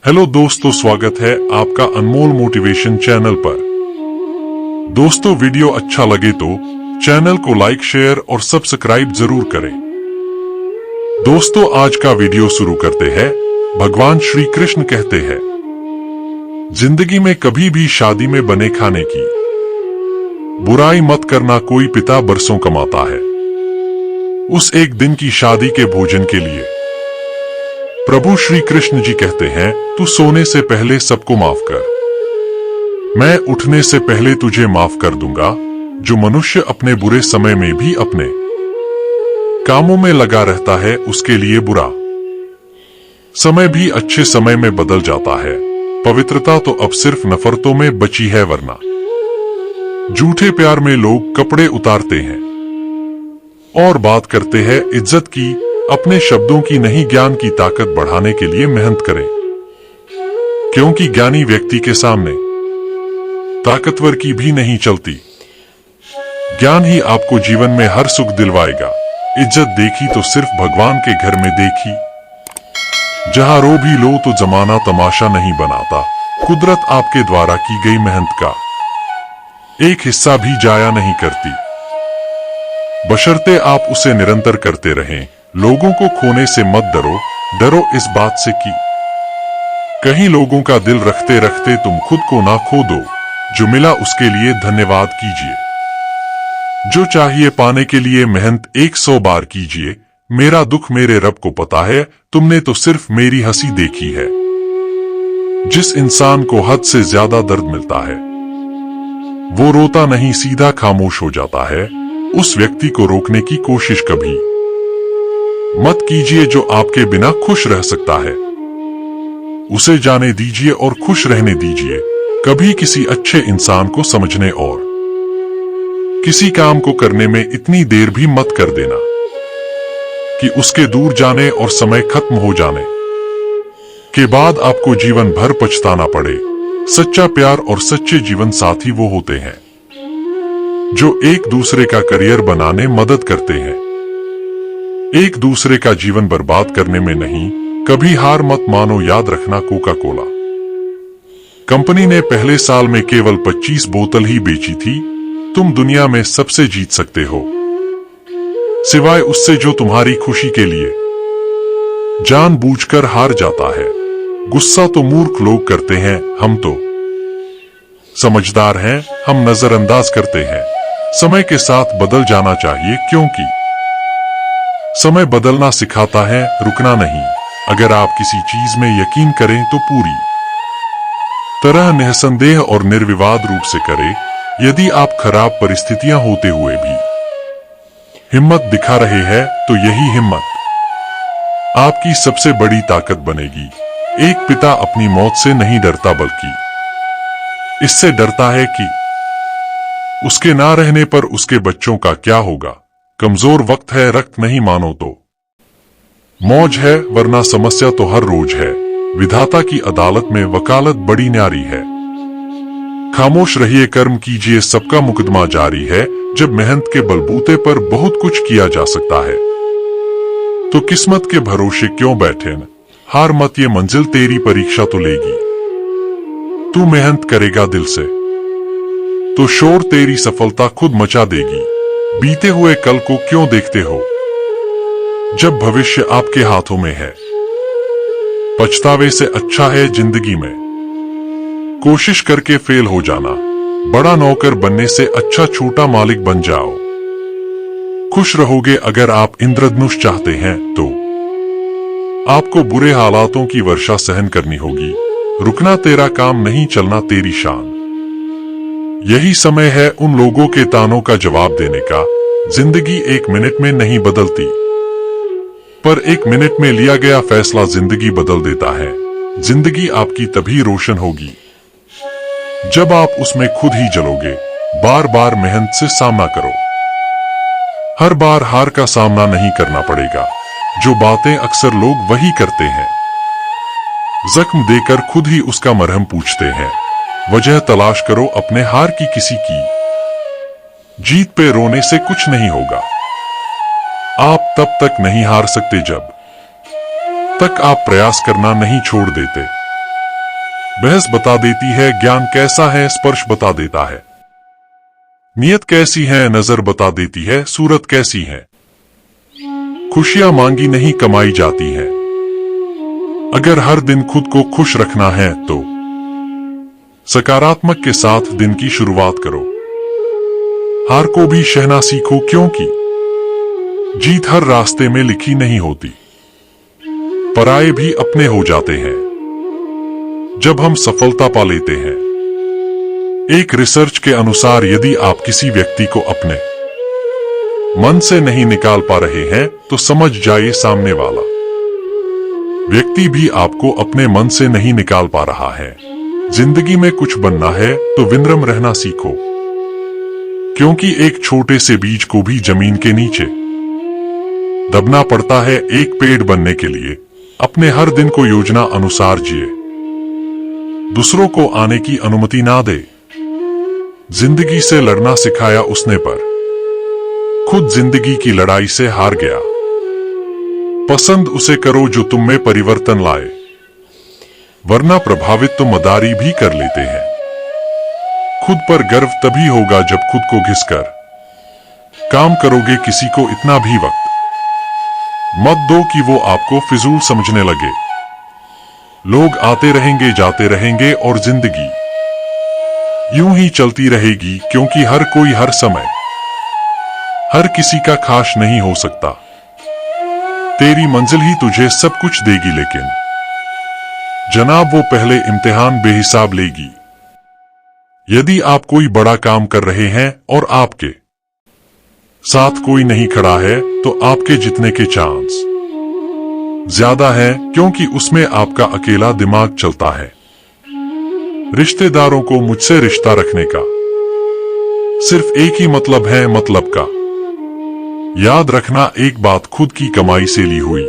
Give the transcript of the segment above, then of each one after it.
Hello दोस्तों, स्वागत है आपका अनमोल मोटिवेशन चैनल पर। दोस्तों, वीडियो अच्छा लगे तो चैनल को लाइक, शेयर और सब्सक्राइब जरूर करें। दोस्तों, आज का वीडियो शुरू करते हैं। भगवान श्री कृष्ण कहते हैं, जिंदगी में कभी भी शादी में बने खाने की बुराई मत करना। कोई पिता बरसों कमाता है उस एक दिन की शादी के भोजन के लिए। प्रभु श्री कृष्ण जी कहते हैं, तू सोने से पहले सबको माफ कर, मैं उठने से पहले तुझे माफ कर दूंगा। जो मनुष्य अपने बुरे समय में भी अपने कामों में लगा रहता है, उसके लिए बुरा समय भी अच्छे समय में बदल जाता है। पवित्रता तो अब सिर्फ नफरतों में बची है, वरना झूठे प्यार में लोग कपड़े उतारते हैं और बात करते हैं इज्जत की। अपने शब्दों की नहीं, ज्ञान की ताकत बढ़ाने के लिए मेहनत करें, क्योंकि ज्ञानी व्यक्ति के सामने ताकतवर की भी नहीं चलती। ज्ञान ही आपको जीवन में हर सुख दिलवाएगा। इज्जत देखी तो सिर्फ भगवान के घर में देखी। जहां रो भी लो तो जमाना तमाशा नहीं बनाता। कुदरत आपके द्वारा की गई मेहनत का एक हिस्सा भी जाया नहीं करती, बशर्ते आप उसे निरंतर करते रहें। लोगों को खोने से मत डरो, डरो इस बात से कि कहीं लोगों का दिल रखते रखते तुम खुद को ना खो दो। जो मिला उसके लिए धन्यवाद कीजिए। जो चाहिए पाने के लिए मेहनत 100 बार कीजिए। मेरा दुख मेरे रब को पता है, तुमने तो सिर्फ मेरी हंसी देखी है। जिस इंसान को हद से ज्यादा दर्द मिलता है, वो रोता नहीं, सीधा खामोश हो जाता है। उस व्यक्ति को रोकने की कोशिश कभी मत कीजिए जो आपके बिना खुश रह सकता है। उसे जाने दीजिए और खुश रहने दीजिए। कभी किसी अच्छे इंसान को समझने और किसी काम को करने में इतनी देर भी मत कर देना कि उसके दूर जाने और समय खत्म हो जाने के बाद आपको जीवन भर पछताना पड़े। सच्चा प्यार और सच्चे जीवन साथी वो होते हैं जो एक दूसरे का करियर बनाने मदद करते हैं, एक दूसरे का जीवन बर्बाद करने में नहीं। कभी हार मत मानो। याद रखना, कोका कोला कंपनी ने पहले साल में केवल 25 बोतल ही बेची थी। तुम दुनिया में सबसे जीत सकते हो, सिवाय उससे जो तुम्हारी खुशी के लिए जानबूझकर हार जाता है। गुस्सा तो मूर्ख लोग करते हैं, हम तो समझदार हैं, हम नजरअंदाज करते हैं। समय के साथ बदल जाना चाहिए, क्योंकि समय बदलना सिखाता है, रुकना नहीं। अगर आप किसी चीज में यकीन करें तो पूरी तरह निसंदेह और निर्विवाद रूप से करें। यदि आप खराब परिस्थितियां होते हुए भी हिम्मत दिखा रहे हैं, तो यही हिम्मत आपकी सबसे बड़ी ताकत बनेगी। एक पिता अपनी मौत से नहीं डरता, बल्कि इससे डरता है कि उसके ना रहने पर उसके बच्चों का क्या होगा। कमजोर वक्त है, रक्त नहीं मानो तो मौज है, वरना समस्या तो हर रोज है। विधाता की अदालत में वकालत बड़ी न्यारी है। खामोश रहिए, कर्म कीजिए, सबका मुकदमा जारी है। जब मेहनत के बलबूते पर बहुत कुछ किया जा सकता है, तो किस्मत के भरोसे क्यों बैठे न। हार मत, ये मंजिल तेरी परीक्षा तो लेगी। तू मेहनत करेगा दिल से तो शोर तेरी सफलता खुद मचा देगी। बीते हुए कल को क्यों देखते हो, जब भविष्य आपके हाथों में है। पछतावे से अच्छा है जिंदगी में कोशिश करके फेल हो जाना। बड़ा नौकर बनने से अच्छा छोटा मालिक बन जाओ। खुश रहोगे अगर आप इंद्रधनुष चाहते हैं, तो आपको बुरे हालातों की वर्षा सहन करनी होगी। रुकना तेरा काम नहीं, चलना तेरी शान। यही समय है उन लोगों के तानों का जवाब देने का। जिंदगी 1 मिनट में नहीं बदलती, पर 1 मिनट में लिया गया फैसला जिंदगी बदल देता है। जिंदगी आपकी तभी रोशन होगी जब आप उसमें खुद ही जलोगे। बार बार मेहनत से सामना करो, हर बार हार का सामना नहीं करना पड़ेगा। जो बातें अक्सर लोग वही करते हैं, जख्म देकर खुद ही उसका मरहम पूछते हैं। वजह तलाश करो अपने हार की, किसी की जीत पे रोने से कुछ नहीं होगा। आप तब तक नहीं हार सकते जब तक आप प्रयास करना नहीं छोड़ देते। बहस बता देती है, ज्ञान कैसा है स्पर्श बता देता है, नियत कैसी है नजर बता देती है, सूरत कैसी है। खुशियां मांगी नहीं कमाई जाती हैं। अगर हर दिन खुद को खुश रखना है तो सकारात्मक के साथ दिन की शुरुआत करो। हार को भी सहना सीखो, क्योंकि जीत हर रास्ते में लिखी नहीं होती। पराये भी अपने हो जाते हैं जब हम सफलता पा लेते हैं। एक रिसर्च के अनुसार यदि आप किसी व्यक्ति को अपने मन से नहीं निकाल पा रहे हैं तो समझ जाइए सामने वाला व्यक्ति भी आपको अपने मन से नहीं निकाल पा रहा है। जिंदगी में कुछ बनना है तो विनम्र रहना सीखो, क्योंकि एक छोटे से बीज को भी जमीन के नीचे दबना पड़ता है एक पेड़ बनने के लिए। अपने हर दिन को योजना अनुसार जिए, दूसरों को आने की अनुमति ना दे। जिंदगी से लड़ना सिखाया उसने पर खुद जिंदगी की लड़ाई से हार गया। पसंद उसे करो जो तुम में परिवर्तन लाए, वरना प्रभावित तो मदारी भी कर लेते हैं। खुद पर गर्व तभी होगा जब खुद को घिसकर काम करोगे। किसी को इतना भी वक्त मत दो कि वो आपको फिजूल समझने लगे। लोग आते रहेंगे जाते रहेंगे और जिंदगी यूं ही चलती रहेगी, क्योंकि हर कोई हर समय हर किसी का खास नहीं हो सकता। तेरी मंजिल ही तुझे सब कुछ देगी, लेकिन जनाब वो पहले इम्तिहान बेहिसाब लेगी। यदि आप कोई बड़ा काम कर रहे हैं और आपके साथ कोई नहीं खड़ा है तो आपके जीतने के चांस ज्यादा है, क्योंकि उसमें आपका अकेला दिमाग चलता है। रिश्तेदारों को मुझसे रिश्ता रखने का सिर्फ एक ही मतलब है, मतलब का। याद रखना एक बात खुद की कमाई से ली हुई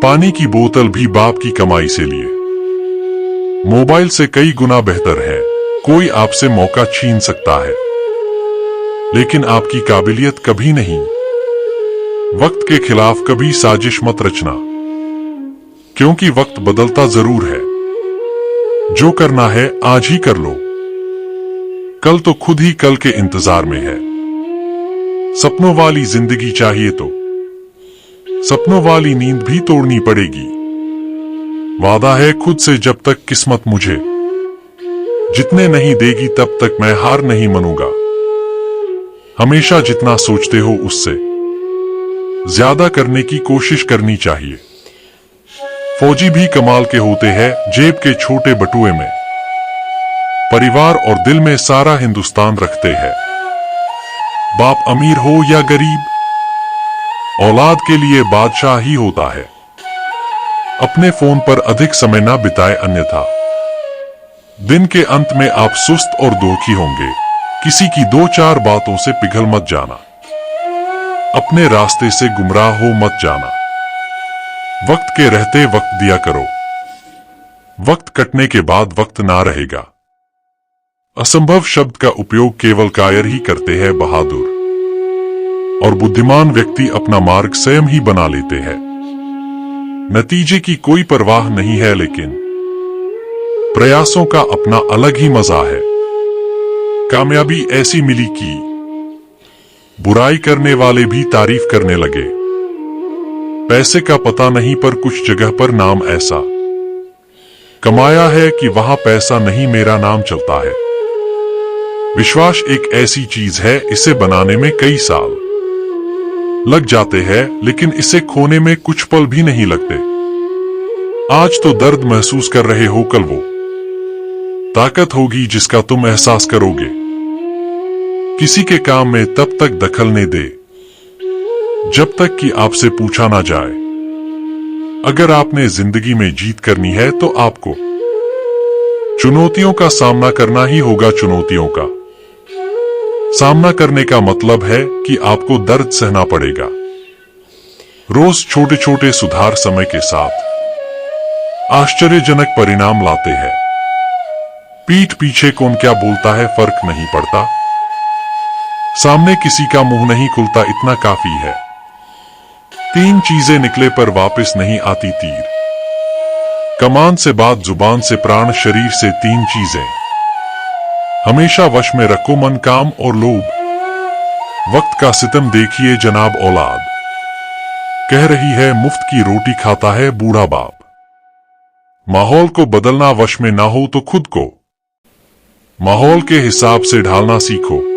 पानी की बोतल भी बाप की कमाई से लिए मोबाइल से कई गुना बेहतर है। कोई आपसे मौका छीन सकता है, लेकिन आपकी काबिलियत कभी नहीं। वक्त के खिलाफ कभी साजिश मत रचना, क्योंकि वक्त बदलता जरूर है। जो करना है आज ही कर लो, कल तो खुद ही कल के इंतजार में है। सपनों वाली जिंदगी चाहिए तो सपनों वाली नींद भी तोड़नी पड़ेगी। वादा है खुद से, जब तक किस्मत मुझे जितने नहीं देगी तब तक मैं हार नहीं मानूंगा। हमेशा जितना सोचते हो उससे ज्यादा करने की कोशिश करनी चाहिए। फौजी भी कमाल के होते हैं, जेब के छोटे बटुए में परिवार और दिल में सारा हिंदुस्तान रखते हैं। बाप अमीर हो या गरीब, औलाद के लिए बादशाह ही होता है। अपने फोन पर अधिक समय ना बिताए, अन्यथा दिन के अंत में आप सुस्त और दुखी होंगे। किसी की दो चार बातों से पिघल मत जाना, अपने रास्ते से गुमराह हो मत जाना। वक्त के रहते वक्त दिया करो, वक्त कटने के बाद वक्त ना रहेगा। असंभव शब्द का उपयोग केवल कायर ही करते हैं। बहादुर और बुद्धिमान व्यक्ति अपना मार्ग स्वयं ही बना लेते हैं। नतीजे की कोई परवाह नहीं है, लेकिन प्रयासों का अपना अलग ही मजा है। कामयाबी ऐसी मिली कि बुराई करने वाले भी तारीफ करने लगे। पैसे का पता नहीं, पर कुछ जगह पर नाम ऐसा कमाया है कि वहां पैसा नहीं मेरा नाम चलता है। विश्वास एक ऐसी चीज है, इसे बनाने में कई साल लग जाते हैं, लेकिन इसे खोने में कुछ पल भी नहीं लगते। आज तो दर्द महसूस कर रहे हो, कल वो ताकत होगी जिसका तुम एहसास करोगे। किसी के काम में तब तक दखल न दे जब तक कि आपसे पूछा ना जाए। अगर आपने जिंदगी में जीत करनी है तो आपको चुनौतियों का सामना करना ही होगा। चुनौतियों का सामना करने का मतलब है कि आपको दर्द सहना पड़ेगा। रोज छोटे छोटे सुधार समय के साथ आश्चर्यजनक परिणाम लाते हैं। पीठ पीछे कौन क्या बोलता है फर्क नहीं पड़ता, सामने किसी का मुंह नहीं खुलता, इतना काफी है। तीन चीजें निकले पर वापस नहीं आती तीर, कमान से बात, जुबान से प्राण, शरीर से 3 चीजें। हमेशा वश में रखो मन, काम और लोभ। वक्त का सितम देखिए जनाब औलाद, कह रही है मुफ्त की रोटी खाता है बूढ़ा बाप। माहौल को बदलना, वश में ना हो तो खुद को माहौल के हिसाब से ढालना सीखो।